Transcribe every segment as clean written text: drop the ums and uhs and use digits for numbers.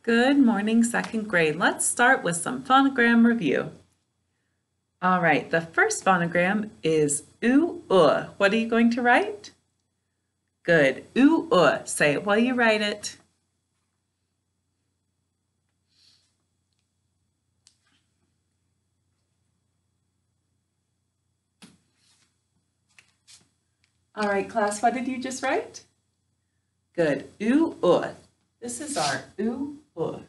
Good morning, second grade. Let's start with some phonogram review. All right, the first phonogram is oo, What are you going to write? Good, oo, Say it while you write it. All right, class, what did you just write? Good, oo, This is our oo, All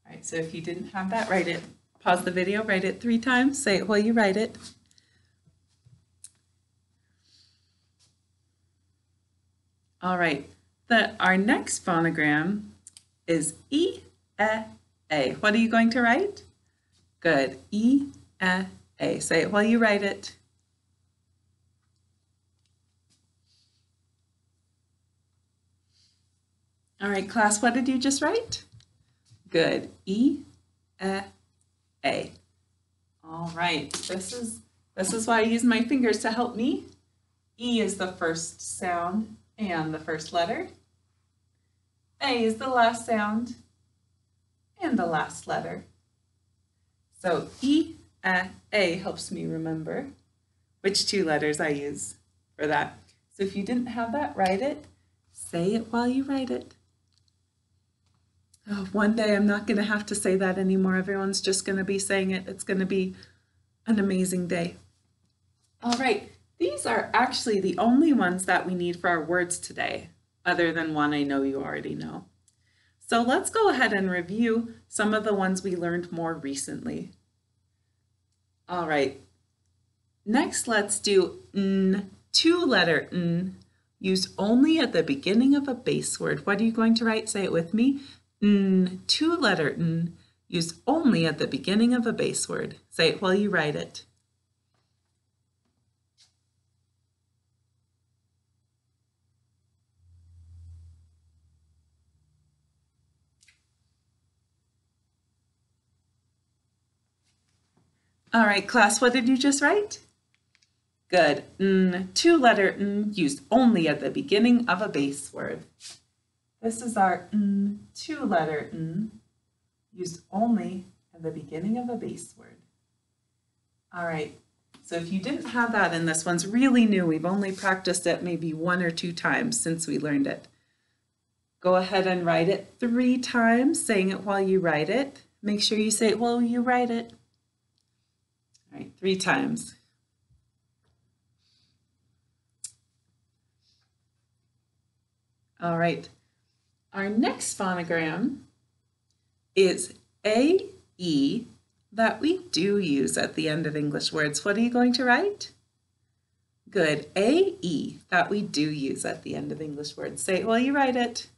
right, so if you didn't have that, write it. Pause the video, write it 3 times, say it while you write it. All right, our next phonogram is E, A. What are you going to write? Good, E, A. Say it while you write it. All right, class, what did you just write? Good, E, A. All right, this is why I use my fingers to help me. E is the first sound and the first letter. A is the last sound and the last letter. So E, A helps me remember which 2 letters I use for that. So if you didn't have that, write it. Say it while you write it. Oh, one day I'm not going to have to say that anymore. Everyone's just going to be saying it. It's going to be an amazing day. All right, these are actually the only ones that we need for our words today, other than one I know you already know. So let's go ahead and review some of the ones we learned more recently. All right, next let's do n, 2-letter n, used only at the beginning of a base word. What are you going to write? Say it with me. N, 2-letter n, used only at the beginning of a base word. Say it while you write it. All right, class, what did you just write? Good. N, 2-letter n, used only at the beginning of a base word. This is our n, 2-letter n, used only at the beginning of a base word. All right, so if you didn't have that, and this one's really new, we've only practiced it maybe 1 or 2 times since we learned it. Go ahead and write it 3 times, saying it while you write it. Make sure you say it while you write it. All right, 3 times. All right, our next phonogram is A-E that we do use at the end of English words. What are you going to write? Good, A-E that we do use at the end of English words. Say it while you write it.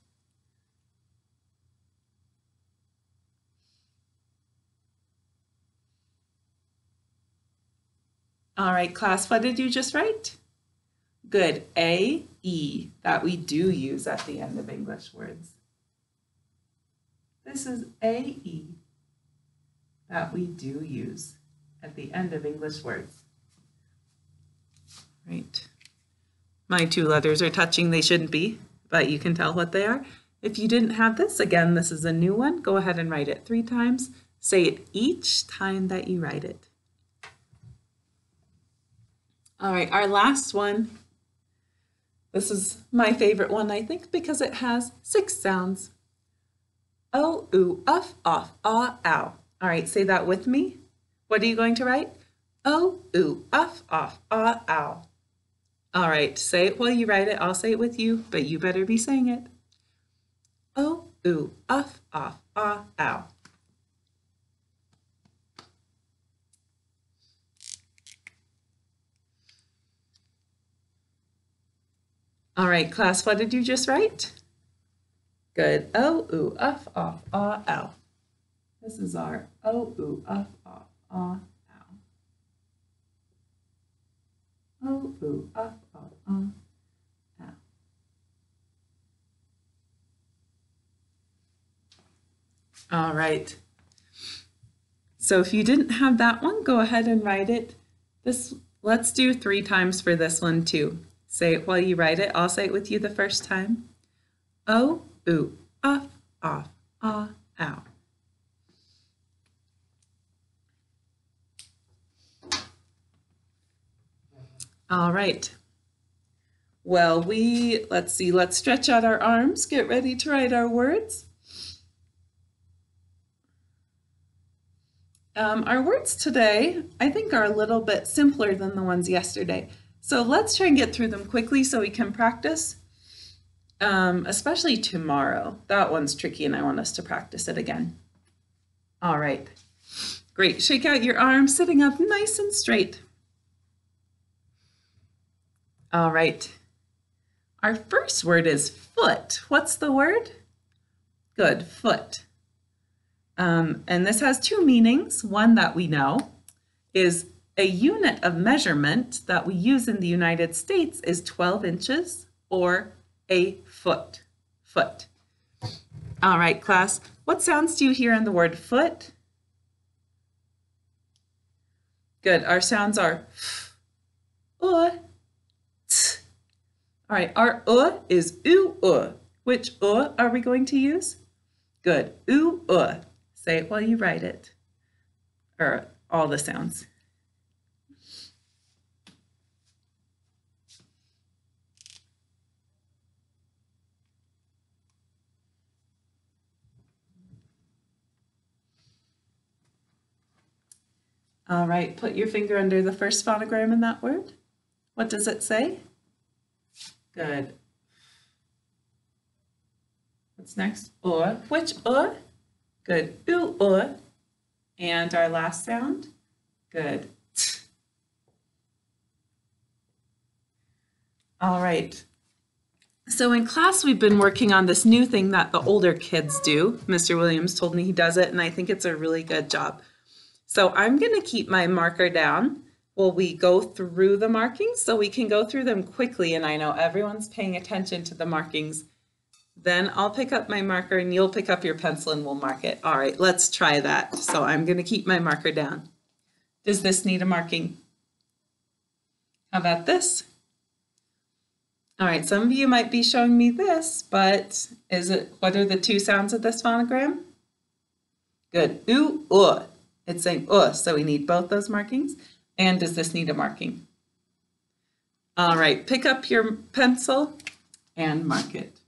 All right, class, what did you just write? Good, A-E that we do use at the end of English words. This is A-E that we do use at the end of English words. Right. My 2 letters are touching, they shouldn't be, but you can tell what they are. If you didn't have this, again, this is a new one. Go ahead and write it 3 times. Say it each time that you write it. All right, our last one. This is my favorite one, I think, because it has 6 sounds. O, oo, uff, off, ah, ow. All right, say that with me. What are you going to write? O, oo, uff, off, ah, ow. All right, say it while you write it. I'll say it with you, but you better be saying it. O, oo, uff, off, ah, ow. All right, class, what did you just write? Good. O, oo, uff, off, ah, ow. This is our O, oo, uff, off, ah, ow. O, oo, uff, off, ow. All right. So if you didn't have that one, go ahead and write it. Let's do 3 times for this one too. Say it while you write it. I'll say it with you the first time. O, oo, off, off, ah, ow. All right. Well, let's see, let's stretch out our arms, get ready to write our words. Our words today, I think, are a little bit simpler than the ones yesterday. So let's try and get through them quickly so we can practice, especially tomorrow. That one's tricky and I want us to practice it again. All right, great. Shake out your arms, sitting up nice and straight. All right. Our first word is foot. What's the word? Good, foot. And this has two meanings. One that we know is a unit of measurement that we use in the United States is 12 inches or a foot. Foot. All right, class. What sounds do you hear in the word foot? Good. Our sounds are f, t. All right, our is oo. Which are we going to use? Good. Oo. Say it while you write it, or all the sounds. All right, put your finger under the first phonogram in that word. What does it say? Good. What's next? Which Good. Oo. And our last sound? Good. T. All right. So in class, we've been working on this new thing that the older kids do. Mr. Williams told me he does it, and I think it's a really good job. So I'm going to keep my marker down while we go through the markings so we can go through them quickly, and I know everyone's paying attention to the markings. Then I'll pick up my marker and you'll pick up your pencil and we'll mark it. All right, let's try that. So I'm going to keep my marker down. Does this need a marking? How about this? All right, some of you might be showing me this, but what are the two sounds of this phonogram? Good. Oo, It's saying so we need both those markings. And does this need a marking? All right, pick up your pencil and mark it.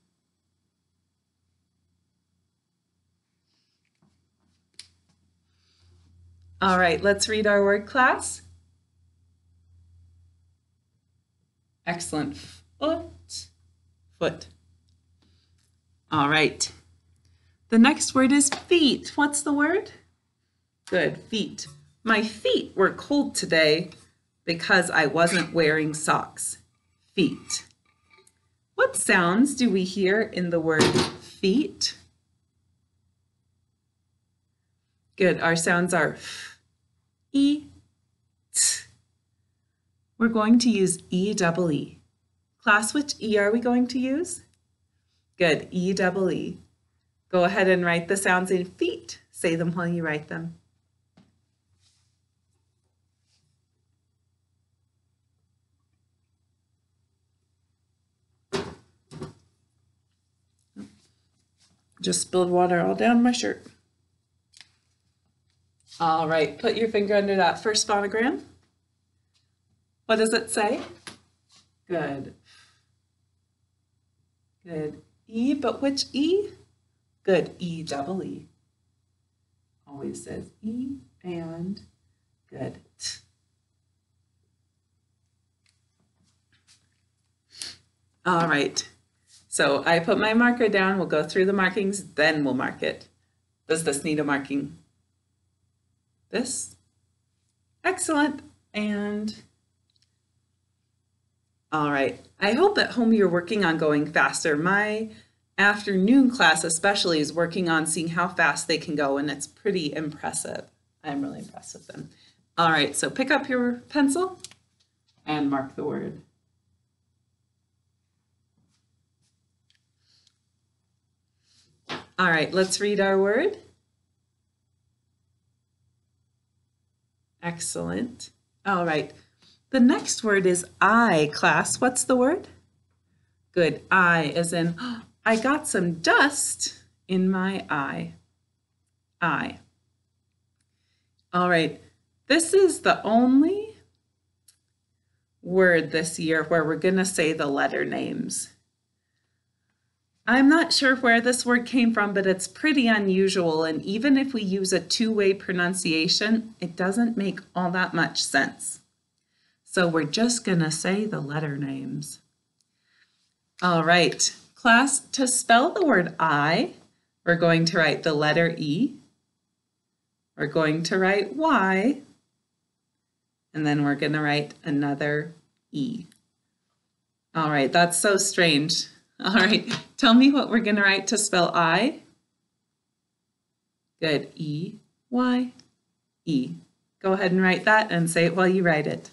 All right, let's read our word, class. Excellent. Foot. All right. The next word is feet. What's the word? Good, feet. My feet were cold today because I wasn't wearing socks. Feet. What sounds do we hear in the word feet? Good, our sounds are f, e, t. We're going to use E-double-E. Class, which E are we going to use? Good, E-double-E. Go ahead and write the sounds in feet. Say them while you write them. Just spilled water all down my shirt. All right, put your finger under that first phonogram. What does it say? Good. Good. E, but which E? Good. E-double-E. Always says E and good. T. All right. So I put my marker down. We'll go through the markings, then we'll mark it. Does this need a marking? This? Excellent. And all right. I hope at home you're working on going faster. My afternoon class especially is working on seeing how fast they can go, and it's pretty impressive. I'm really impressed with them. All right, so pick up your pencil and mark the word. All right, let's read our word. Excellent. All right, the next word is I, class. What's the word? Good, I as in I got some dust in my eye. Eye. All right, this is the only word this year where we're going to say the letter names. I'm not sure where this word came from, but it's pretty unusual, and even if we use a two-way pronunciation, it doesn't make all that much sense. So we're just going to say the letter names. All right, class, to spell the word I, we're going to write the letter E. We're going to write Y, and then we're going to write another E. All right, that's so strange. All right, tell me what we're going to write to spell I. Good, E, Y, E. Go ahead and write that and say it while you write it.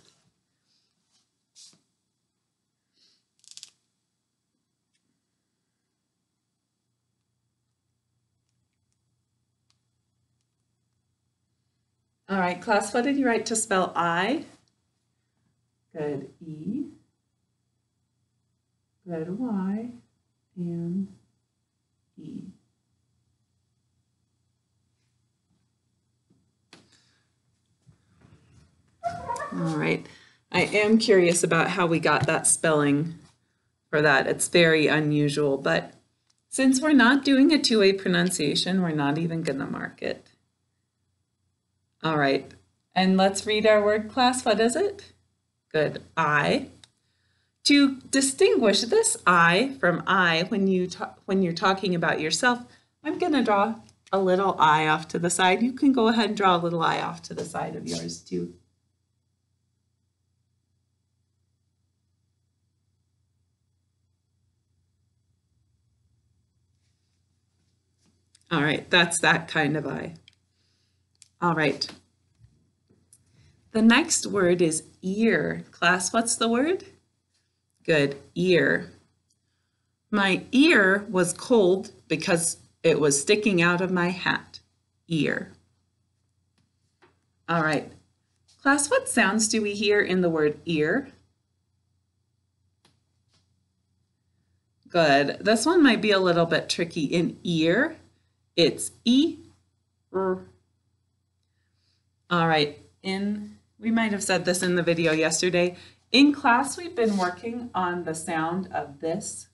All right, class, what did you write to spell I? Good, E. Good, Y, and E. All right, I am curious about how we got that spelling for that. It's very unusual, but since we're not doing a two-way pronunciation, we're not even going to mark it. All right, and let's read our word, class. What is it? Good, I. To distinguish this I from I when you're talking about yourself, I'm going to draw a little I off to the side. You can go ahead and draw a little I off to the side of yours too. All right, that's that kind of I. All right. The next word is ear. Class, what's the word? Good, ear. My ear was cold because it was sticking out of my hat. Ear. All right. Class, what sounds do we hear in the word ear? Good. This one might be a little bit tricky. In ear, it's E, R. All right. We might have said this in the video yesterday. In class, we've been working on the sound of this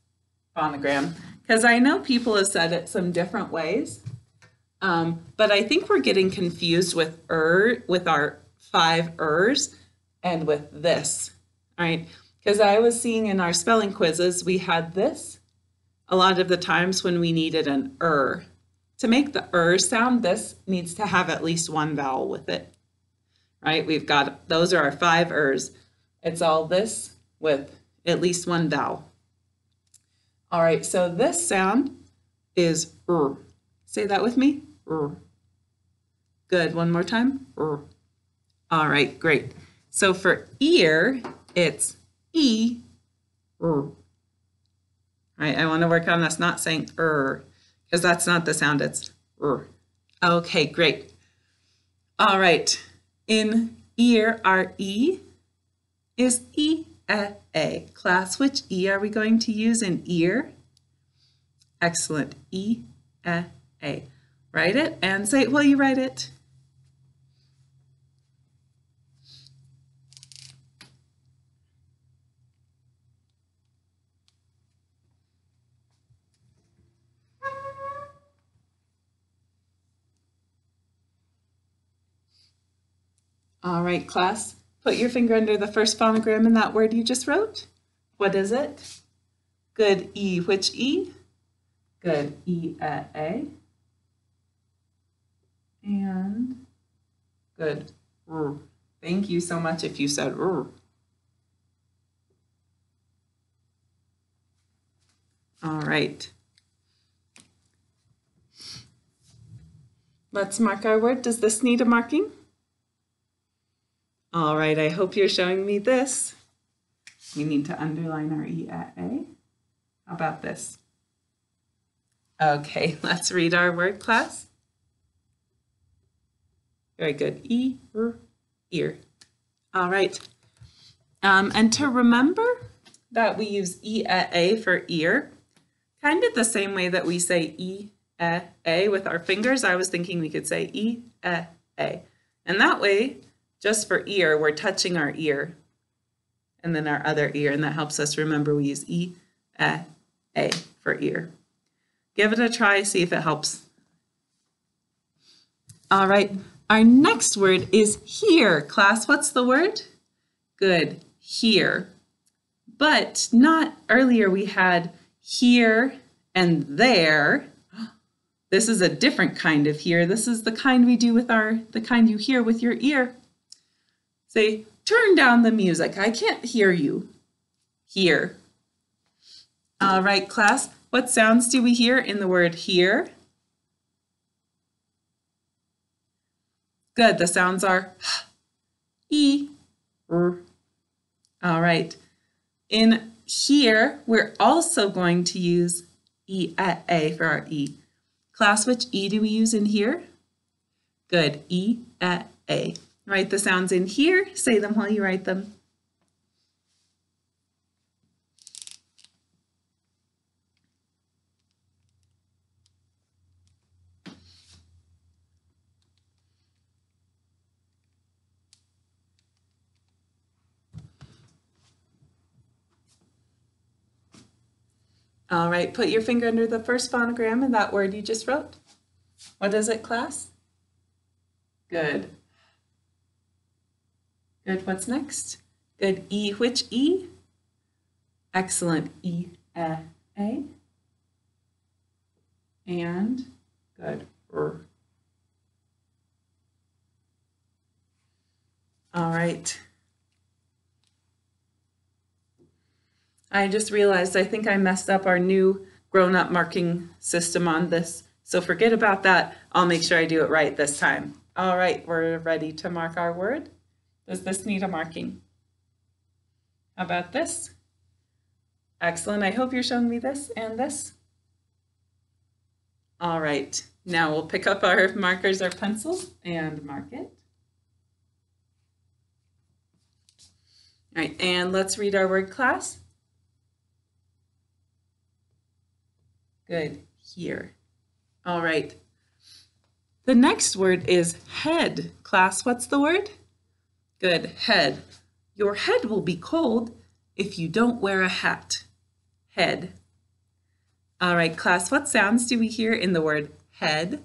phonogram because I know people have said it some different ways, but I think we're getting confused with with our 5 ers and with this, all right? Because I was seeing in our spelling quizzes, we had this a lot of the times when we needed an To make the sound, this needs to have at least one vowel with it, right? Those are our 5 ers. It's all this with at least one vowel. All right, so this sound is r. Say that with me, r. Good, one more time, r. All right, great. So for ear, it's E, r. All right, I want to work on us not saying because that's not the sound, it's r. Okay, great. All right, in ear, our E is E-A. Class, which E are we going to use in ear? Excellent, E-A. Write it and say it while you write it. All right, class, put your finger under the first phonogram in that word you just wrote. What is it? Good, E. Which E? Good, E-A. And good, R. Thank you so much if you said R. All right. Let's mark our word. Does this need a marking? All right, I hope you're showing me this. We need to underline our E-A. How about this? Okay, let's read our word, class. Very good. Ear. All right. And to remember that we use E-A for ear, Kind of the same way that we say E, A with our fingers. I was thinking we could say E, A. And that way, just for ear, we're touching our ear and then our other ear, and that helps us remember we use E, A for ear. Give it a try, see if it helps. All right, our next word is here. Class, what's the word? Good, here. But not earlier we had here and there. This is a different kind of here. This is the kind we do with the kind you hear with your ear. Say, turn down the music. I can't hear you. Here. All right, class, what sounds do we hear in the word here? Good, the sounds are E, R. All right, in here, we're also going to use E, A for our E. Class, which E do we use in here? Good, E, A. Write the sounds in here, say them while you write them. All right, put your finger under the first phonogram in that word you just wrote. What is it, class? Good. Good, what's next? Good, E, which E? Excellent, E, A. And good, R. All right. I just realized I think I messed up our new grown-up marking system on this. So forget about that. I'll make sure I do it right this time. All right, we're ready to mark our word. Does this need a marking? How about this? Excellent. I hope you're showing me this and this. All right, now we'll pick up our markers or pencils and mark it. All right, and let's read our word, class. Good, here. All right. The next word is head. Class, what's the word? Good, head. Your head will be cold if you don't wear a hat. Head. All right, class, what sounds do we hear in the word head?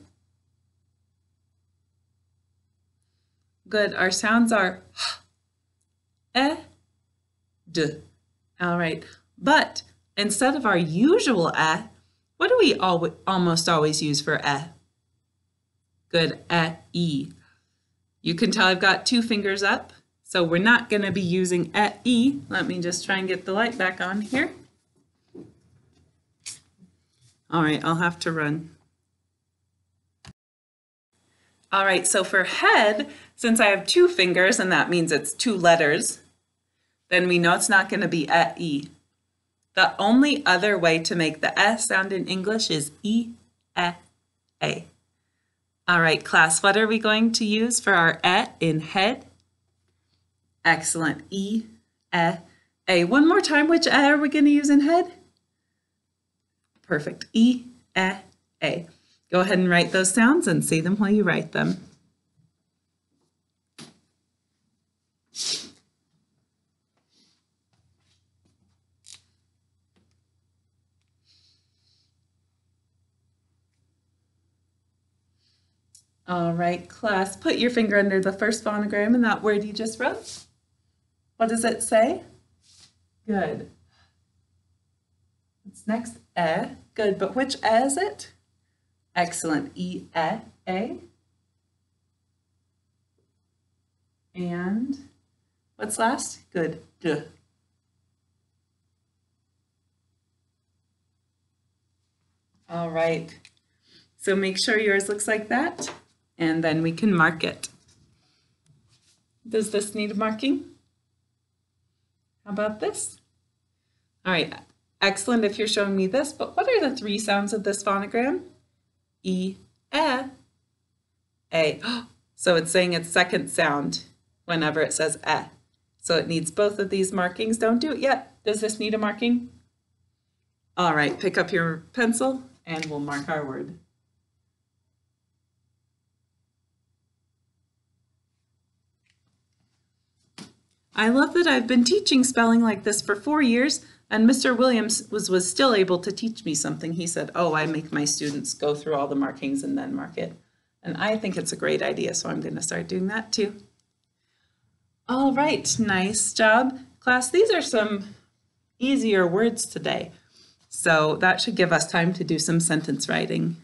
Good, our sounds are h, d. All right, but instead of our usual what do we almost always use for Good, E. You can tell I've got two fingers up, so we're not going to be using E. Let me just try and get the light back on here. All right, I'll have to run. All right, so for head, since I have two fingers, and that means it's two letters, then we know it's not going to be E. The only other way to make the S sound in English is E, A. All right, class, what are we going to use for our in head? Excellent, E, A. One more time, which are we going to use in head? Perfect, E, A. Go ahead and write those sounds and say them while you write them. All right, class, put your finger under the first phonogram in that word you just wrote. What does it say? Good. What's next? Good, but which is it? Excellent, E, A. And what's last? Good, D. All right, so make sure yours looks like that, and then we can mark it. Does this need marking? How about this? All right, excellent if you're showing me this, but what are the three sounds of this phonogram? E, A. So it's saying its second sound whenever it says A. So it needs both of these markings. Don't do it yet. Does this need a marking? All right, pick up your pencil and we'll mark our word. I love that I've been teaching spelling like this for 4 years, and Mr. Williams was still able to teach me something. He said, oh, I make my students go through all the markings and then mark it. And I think it's a great idea, so I'm going to start doing that too. All right, nice job, class. These are some easier words today, so that should give us time to do some sentence writing.